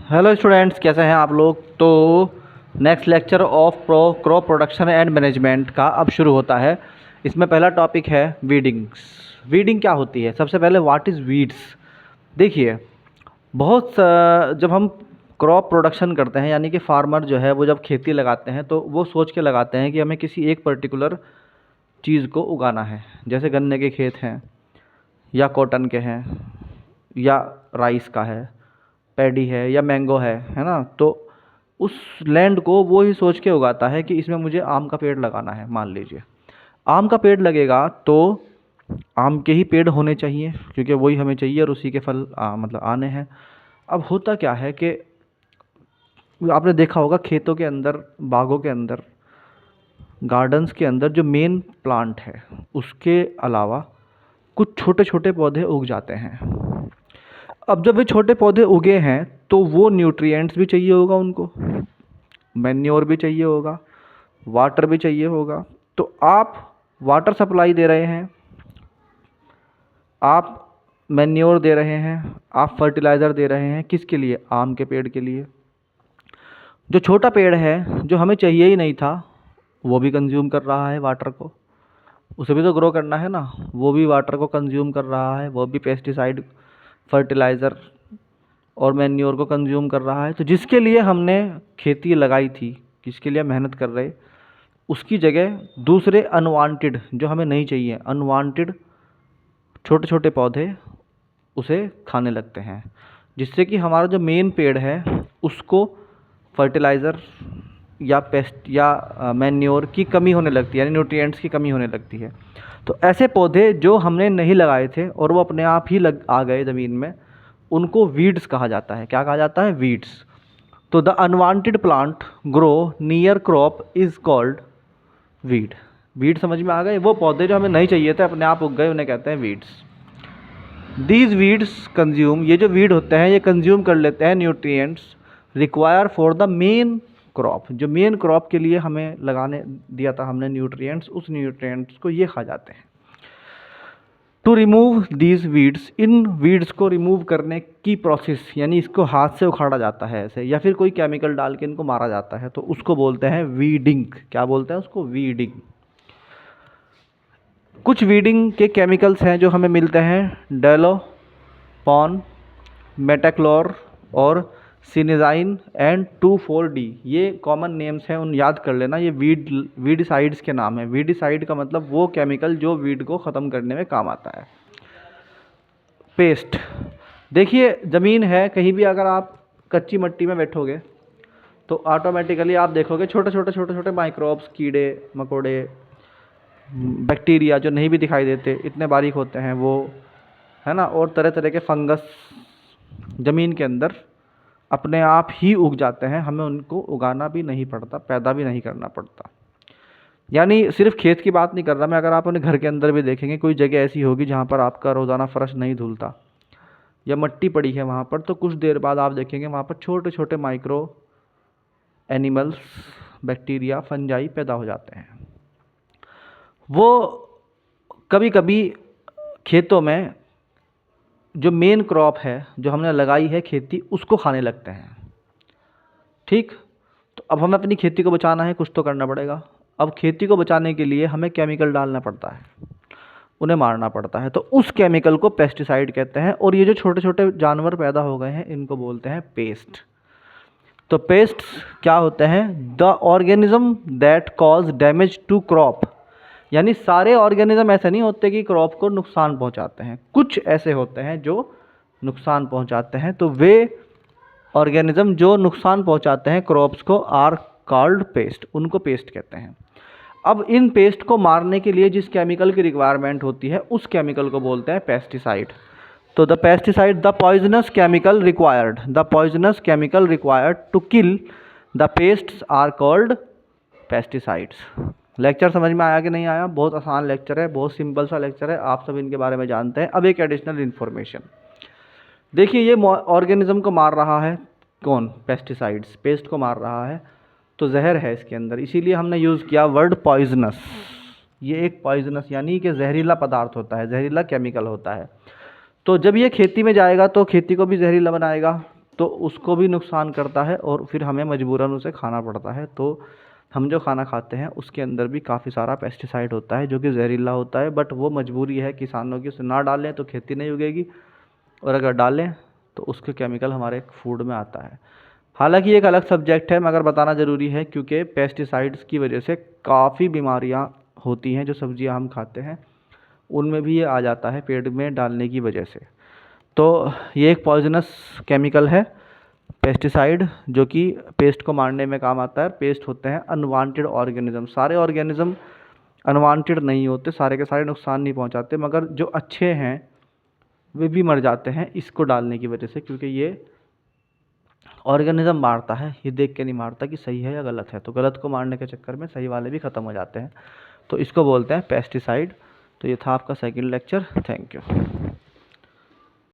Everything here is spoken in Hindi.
हेलो स्टूडेंट्स, कैसे हैं आप लोग। तो next lecture of crop production and management का अब शुरू होता है। इसमें पहला टॉपिक है वीडिंग्स। वीडिंग क्या होती है? सबसे पहले व्हाट इज़ वीड्स। देखिए, जब हम क्रॉप प्रोडक्शन करते हैं, यानी कि फार्मर जो है वो जब खेती लगाते हैं तो वो सोच के लगाते हैं कि हमें किसी एक पर्टिकुलर चीज़ को उगाना है। जैसे गन्ने के खेत हैं, या कॉटन के हैं, या राइस का है, पैडी है, या मैंगो है ना। तो उस लैंड को वो ही सोच के उगाता है कि इसमें मुझे आम का पेड़ लगाना है। मान लीजिए आम का पेड़ लगेगा तो आम के ही पेड़ होने चाहिए, क्योंकि वही हमें चाहिए और उसी के फल मतलब आने हैं। अब होता क्या है कि आपने देखा होगा खेतों के अंदर, बागों के अंदर, गार्डन्स के अंदर जो मेन प्लांट है उसके अलावा कुछ छोटे छोटे पौधे उग जाते हैं। अब जब वे छोटे पौधे उगे हैं तो वो न्यूट्रिएंट्स भी चाहिए होगा उनको, मैन्योर भी चाहिए होगा, वाटर भी चाहिए होगा। तो आप वाटर सप्लाई दे रहे हैं, आप मैन्योर दे रहे हैं, आप फर्टिलाइज़र दे रहे हैं, किसके लिए? आम के पेड़ के लिए। जो छोटा पेड़ है जो हमें चाहिए ही नहीं था वो भी कंज्यूम कर रहा है वाटर को, उसे भी तो ग्रो करना है ना। वो भी वाटर को कंज्यूम कर रहा है, वो भी पेस्टिसाइड, फर्टिलाइज़र और मैन्योर को कंज्यूम कर रहा है। तो जिसके लिए हमने खेती लगाई थी, जिसके लिए मेहनत कर रहे, उसकी जगह दूसरे अनवांटेड, जो हमें नहीं चाहिए, अनवांटेड छोटे छोटे पौधे उसे खाने लगते हैं, जिससे कि हमारा जो मेन पेड़ है उसको फर्टिलाइज़र या पेस्ट या मैन्योर की कमी होने लगती है, यानी न्यूट्रिएंट्स की कमी होने लगती है। तो ऐसे पौधे जो हमने नहीं लगाए थे और वो अपने आप ही आ गए ज़मीन में, उनको वीड्स कहा जाता है। क्या कहा जाता है? वीड्स। तो the unwanted plant grow near crop is called weed. Weed समझ में आ गए? वो पौधे जो हमें नहीं चाहिए थे अपने आप उग गए, उन्हें कहते हैं वीड्स। दीज वीड्स कंज्यूम, ये जो वीड होते हैं ये कंज्यूम कर लेते हैं nutrients require for the main crop. जो मेन क्रॉप के लिए हमें लगाने दिया था हमने न्यूट्रिएंट्स, उस न्यूट्रिएंट्स को ये खा जाते हैं। टू रिमूव दीज वीड्स, इन वीड्स को रिमूव करने की प्रोसेस, यानी इसको हाथ से उखाड़ा जाता है ऐसे, या फिर कोई केमिकल डाल के इनको मारा जाता है, तो उसको बोलते हैं वीडिंग। क्या बोलते हैं उसको? वीडिंग। कुछ वीडिंग के केमिकल्स हैं जो हमें मिलते हैं, डेलोपॉन, मेटाक्लोर और सिनेजाइन एंड 2,4-D। ये कॉमन नेम्स हैं, उन याद कर लेना। ये वीडिसाइड्स के नाम है। वीडिसाइड का मतलब वो केमिकल जो वीड को ख़त्म करने में काम आता है। पेस्ट। देखिए, ज़मीन है, कहीं भी अगर आप कच्ची मिट्टी में बैठोगे तो ऑटोमेटिकली आप देखोगे छोटे छोटे छोटे छोटे माइक्रोब्स, कीड़े मकोड़े, बैक्टीरिया जो नहीं भी दिखाई देते, इतने बारीक होते हैं वो, है ना। और तरह तरह के फंगस ज़मीन के अंदर अपने आप ही उग जाते हैं, हमें उनको उगाना भी नहीं पड़ता, पैदा भी नहीं करना पड़ता। यानी सिर्फ खेत की बात नहीं कर रहा मैं, अगर आप अपने घर के अंदर भी देखेंगे, कोई जगह ऐसी होगी जहाँ पर आपका रोज़ाना फर्श नहीं धुलता या मट्टी पड़ी है वहाँ पर, तो कुछ देर बाद आप देखेंगे वहाँ पर छोटे छोटे माइक्रो एनिमल्स, बैक्टीरिया, फंजाई पैदा हो जाते हैं। वो कभी कभी खेतों में जो मेन क्रॉप है जो हमने लगाई है खेती, उसको खाने लगते हैं। ठीक। तो अब हमें अपनी खेती को बचाना है, कुछ तो करना पड़ेगा। अब खेती को बचाने के लिए हमें केमिकल डालना पड़ता है, उन्हें मारना पड़ता है, तो उस केमिकल को पेस्टिसाइड कहते हैं। और ये जो छोटे छोटे जानवर पैदा हो गए हैं इनको बोलते हैं पेस्ट। तो पेस्ट्स क्या होते हैं? The organism that cause damage to crop. यानी सारे ऑर्गेनिज्म ऐसे नहीं होते कि क्रॉप को नुकसान पहुंचाते हैं, कुछ ऐसे होते हैं जो नुकसान पहुंचाते हैं। तो वे ऑर्गेनिज्म जो नुकसान पहुंचाते हैं क्रॉप्स को आर कॉल्ड पेस्ट, उनको पेस्ट कहते हैं। अब इन पेस्ट को मारने के लिए जिस केमिकल की रिक्वायरमेंट होती है उस केमिकल को बोलते हैं पेस्टिसाइड। तो the pesticide, the poisonous chemical required, the poisonous chemical required to kill the pests are called pesticides. Lecture समझ में आया कि नहीं आया? बहुत आसान लेक्चर है, बहुत सिंपल सा लेक्चर है, आप सब इनके बारे में जानते हैं। अब एक एडिशनल इन्फॉर्मेशन देखिए, ये ऑर्गेनिज्म को मार रहा है कौन? पेस्टिसाइड्स, पेस्ट को मार रहा है, तो जहर है इसके अंदर, इसीलिए हमने यूज़ किया वर्ड पॉइजनस। ये एक पॉइजनस यानी कि जहरीला पदार्थ होता है, जहरीला केमिकल होता है। तो जब ये खेती में जाएगा तो खेती को भी जहरीला बनाएगा, तो उसको भी नुकसान करता है और फिर हमें मजबूरन उसे खाना पड़ता है। तो हम जो खाना खाते हैं उसके अंदर भी काफ़ी सारा पेस्टिसाइड होता है जो कि जहरीला होता है, बट वो मजबूरी है किसानों की, उसे ना डालें तो खेती नहीं उगेगी और अगर डालें तो उसके केमिकल हमारे फूड में आता है। हालांकि ये एक अलग सब्जेक्ट है मगर बताना ज़रूरी है क्योंकि पेस्टिसाइड्स की वजह से काफ़ी बीमारियां होती हैं। जो सब्जियां हम खाते हैं उनमें भी ये आ जाता है पेट में डालने की वजह से। तो ये एक पॉइजनस केमिकल है पेस्टिसाइड, जो कि पेस्ट को मारने में काम आता है। पेस्ट होते हैं अनवांटेड ऑर्गेनिज्म। सारे ऑर्गेनिज्म अनवांटेड नहीं होते, सारे के सारे नुकसान नहीं पहुंचाते, मगर जो अच्छे हैं वे भी मर जाते हैं इसको डालने की वजह से, क्योंकि ये ऑर्गेनिज्म मारता है, ये देख के नहीं मारता कि सही है या गलत है। तो गलत को मारने के चक्कर में सही वाले भी ख़त्म हो जाते हैं। तो इसको बोलते हैं पेस्टिसाइड। तो ये था आपका सेकंड लेक्चर। Thank you.